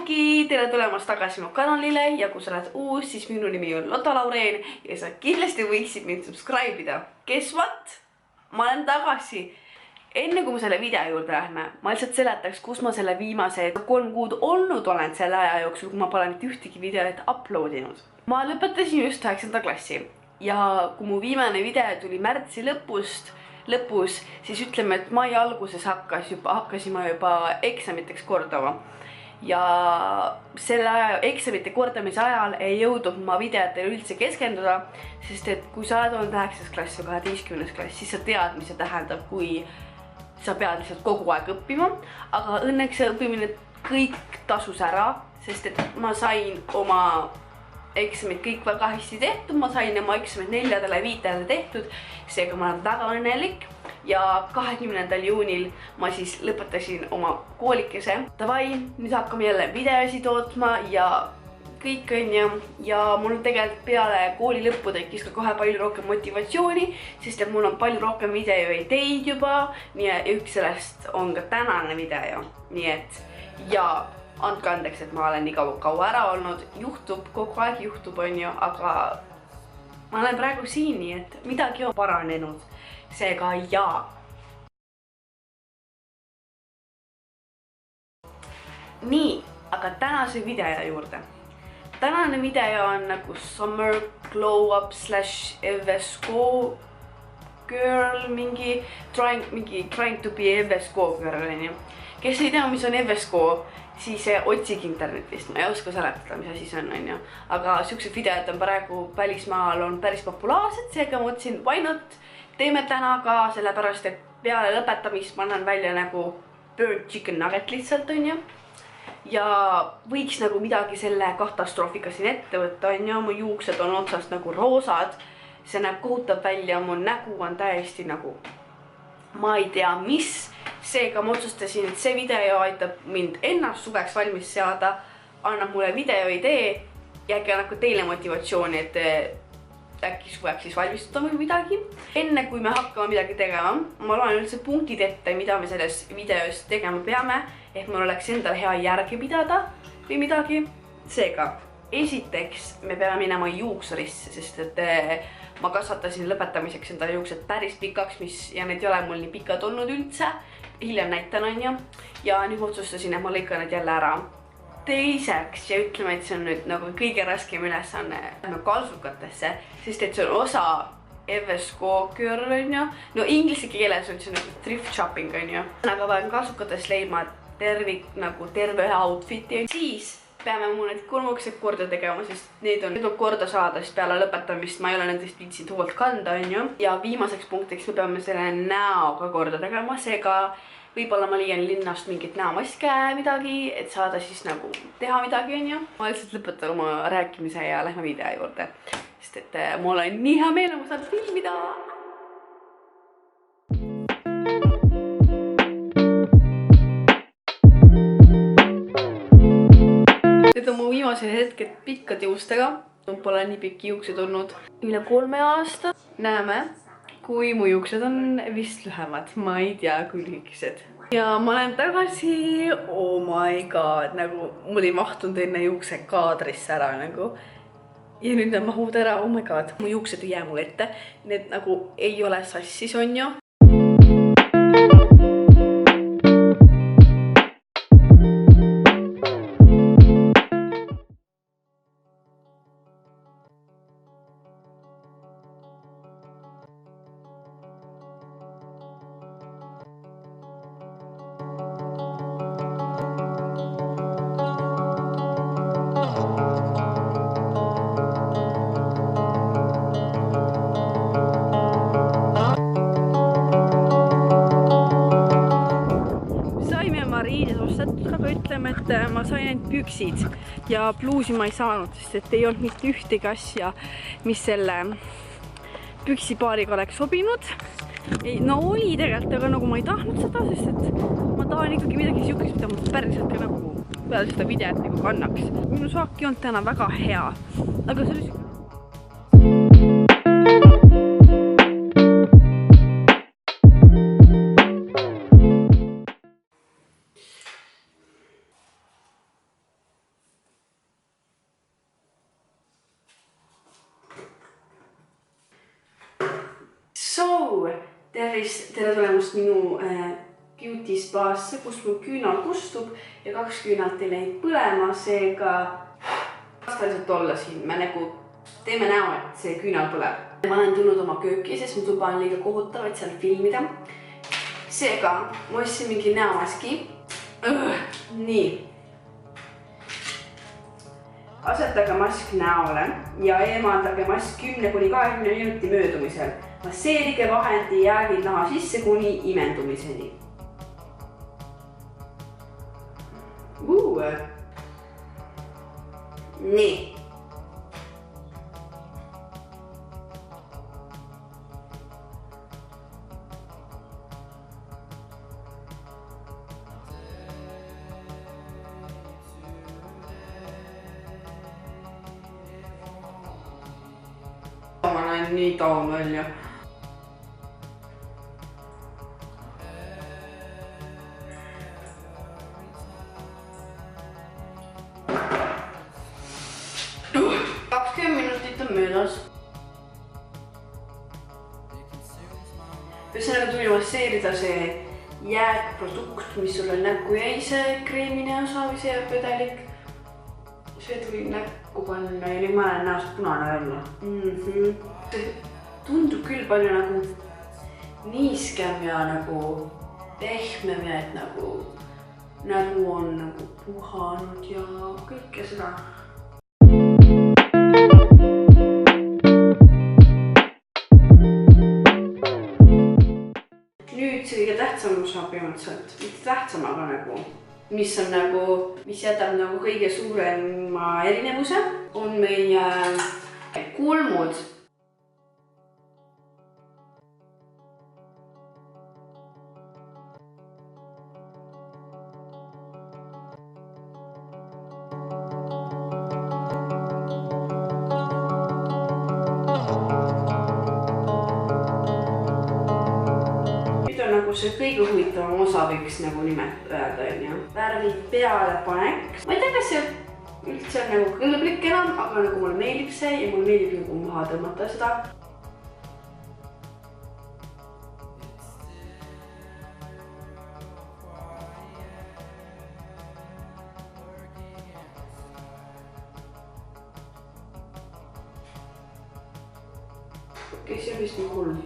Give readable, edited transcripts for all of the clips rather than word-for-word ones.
Tšauki! Tere tulemast tagasi mu kanalile ja kui sa oled uus, siis minu nimi on Lotta Laureen ja sa kindlasti võiksid mind subscribe ida. Guess what? Ma olen tagasi. Enne kui ma selle video juurde lähme, ma lihtsalt seletaks, kus ma selle viimase 3 kuud olnud olen selle aja jooksul, kui ma pole mitte ühtegi videot uploadinud. Ma lõpetasin just 9. klassi ja kui mu viimane video tuli märtsi lõpus, siis ütleme, et mai alguses hakkasime juba eksamiteks kordama. Ja selle eksamite kordamise ajal ei jõudnud ma videotele üldse keskenduda, sest et kui sa oled olnud 9. klass või 12. klass, siis sa tead, mis see tähendab, kui sa pead lihtsalt kogu aeg õppima. Aga õnneks see õppimine kõik tasus ära, sest et ma sain oma eksamid kõik väga hästi tehtud, ma sain oma eksamid 4-5 tehtud, seega ma olen väga õnnelik. Ja 20. juunil ma siis lõpetasin oma koolikese. Davai, nüüd hakkame jälle videosi tootma ja kõik on ja mul tegelikult peale kooli lõppu tekkis ka kohe palju rohkem motivatsiooni, sest et mul on palju rohkem videoideid juba, nii et üks sellest on ka tänane video. Nii et ja andke andeks, et ma olen nii kaua ära olnud, juhtub, kogu aeg juhtub on ju, aga ma olen praegu siin, nii et midagi on paranenud. Seega jaa. Nii, aga tänase video juurde. Tänane video on nagu Summer Glow Up / EVSCO Girl, mingi trying to be EVSCO Girl. Kes ei tea, mis on EVSCO, siis otsige internetist, ma ei oska seletada, mis asi see on. Aga siuksed videod on praegu välismaal on päris populaarsed, seega ma mõtlesin, why not? Teeme täna ka sellepärast, et peale lõpetamist ma annan välja nagu burnt chicken nugget lihtsalt on ju. Ja võiks nagu midagi selle katastroofika siin ette võtta on ju. Mu juuksed on otsast nagu roosad. See näeb kohutav välja, mu nägu on täiesti nagu ma ei tea mis. Seega ma otsustasin, et see video aitab mind ennast suveks valmis seada, annab mulle videoidee ja äkki nagu teile motivatsiooni, et äkki suveks siis valmistuda või midagi. Enne kui me hakkame midagi tegema, ma loen üldse punktid ette, mida me selles videos tegema peame, ehk mul oleks endal hea järgi pidada või midagi. Seega, esiteks me peame minema juuksurisse, sest et ma kasvatasin lõpetamiseks enda juuksed päris pikaks, ja need ei ole mul nii pikad olnud üldse. Hiljem näitan on ju. Ja nüüd otsustasin, et ma lõikan need jälle ära. Teiseks, ja ütleme, et see on nüüd nagu kõige raskem ülesanne kalsukatesse, sest et see on osa EVSCO Girl on ju. No inglise keeles on see nagu thrift shopping on ju. Aga vajan kalsukatest leidma terve ühe outfiti. Siis peame mu need kulmuksed korda tegema, sest need on korda saada, sest peale lõpetamist ma ei ole nendest viitsinud hoolt kanda on ju. Ja viimaseks punktiks me peame selle näoga korda tegema, seega võib-olla ma liian linnast mingit näomaske midagi, et saada siis nagu teha midagi on ju. Ma lihtsalt lõpetan oma rääkimise ja lähme video juurde, sest et mul on nii hea meel, ma saan filmida. Need on mu viimased hetked pikkade juustega. Mul pole nii pikki juuksed olnud üle 3 aasta. Näeme, kui mu juuksed on vist lühemad, ma ei tea kui lühikesed. Ja ma olen tagasi, oh my god, nagu mul ei mahtunud enne juukse kaadrisse ära nagu. Ja nüüd nad mahud ära, oh my god, mu juuksed ei jää mul ette. Need nagu ei ole sassis on ju. Aga ütleme, et ma sain ainult püksid ja pluusi ma ei saanud, sest et ei olnud mitte ühtegi asja, mis selle püksipaariga oleks sobinud. No oli tegelikult, aga nagu ma ei tahtnud seda, sest et ma tahan ikkagi midagi siukest, mida ma päriselt ka nagu peale seda videot nagu kannaks. Minu saak ei olnud täna väga hea, aga see oli Tere tulemast minu beauty spaasse, kus mul küünal kustub ja 2 küünalt ei läinud põlema, seega lihtsalt olla siin. Me nagu teeme näo, et see küünal põleb. Ma olen tulnud oma kööki, sest mu tuba on liiga kohutav, et seal filmida. Seega ma ostsin mingi näomaski. Nii. Asetage mask näole ja eemaldage mask 10–20 minuti möödumisel. Masseerige vahendi jäägid naha sisse kuni imendumiseni. Nii. Ma näen nii taun välja. Möödas. Ühesõnaga tuli masseerida see jääkprodukt, mis sulle näkku jäi, see kreemine osa või see pödelik. See tuli näkku panna ja nüüd ma olen näost punane välja. Tundub küll palju nagu niiskem ja nagu pehmem ja et nagu nägu on nagu puhanud ja kõike seda. Nüüd see kõige tähtsam osa põhimõtteliselt, mitte tähtsam, aga nagu, mis jätab nagu kõige suurema erinevuse, on meie kulmud. Nagu see kõige huvitavam osa võiks nagu nimet öelda, on. Värvi pealepanek. Ma ei tea, kas see üldse on nagu kõlblik enam, aga nagu mulle meeldib see ja mulle meeldib nagu maha tõmmata seda. Okei, see on vist mu kulm.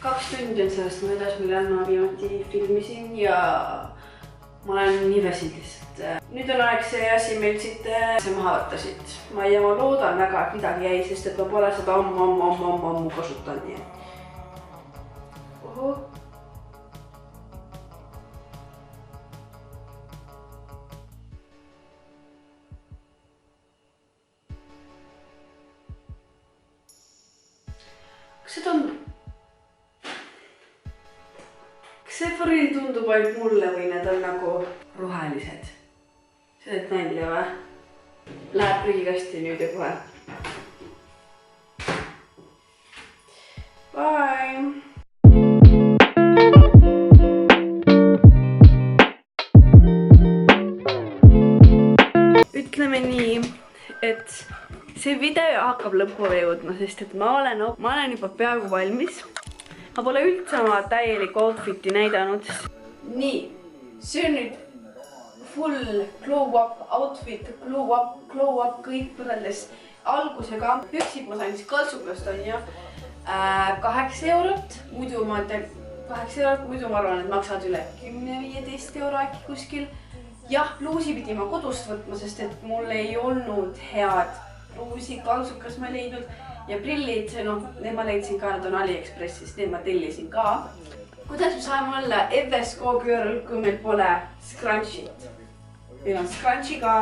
2 tundi on sellest möödas, millal ma viimati filmisin ja ma olen nii väsinud lihtsalt. Nüüd on aeg see asi meil siit maha võtta siit. Ma loodan väga, et midagi jäi, sest et ma pole seda ammu kasutanud. Nii. Oho. Kas see tundub? Kas see farill tundub ainult mulle või need on nagu rohelised? See on nalja või? Läheb prügikasti nüüd ja kohe. Bye! Ütleme nii, et see video hakkab lõpule jõudma, sest et ma olen juba peaaegu valmis. Ma pole üldse oma täielikku outfiti näidanud. Nii, see on nüüd full glow up outfit, glow up kõik võrreldes algusega. Püksib ma sain siis kaltsukast on ju 8 eurot, muidu ma ütlen 8 eurot, muidu ma arvan, et maksad üle 10–15 euro äkki kuskil. Jah, pluusi pidi ma kodust võtma, sest et mul ei olnud head pluusi, kaltsukas ma ei leidnud. Ja prillid, need ma leidsin ka, need on AliExpressist, need ma tellisin ka. Kuidas me saame olla EVSCO girl, kui meil pole scrunchit? Meil on scrunchi ka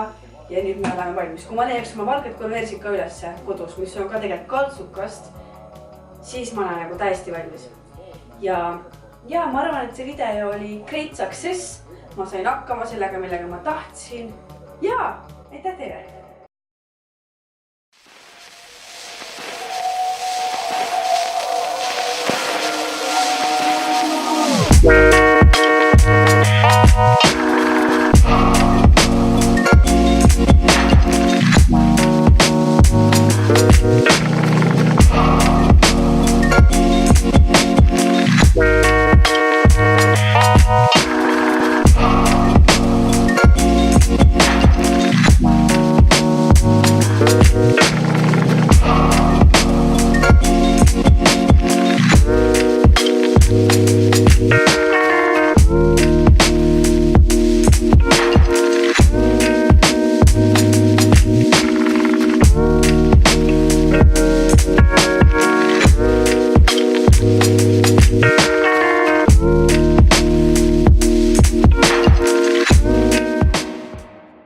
ja nüüd me oleme valmis. Kui ma leiaks oma valged konversid ka üles kodus, mis on ka tegelikult kaltsukast, siis ma olen nagu täiesti valmis. Ja ma arvan, et see video oli great success. Ma sain hakkama sellega, millega ma tahtsin. Ja, aitäh teile!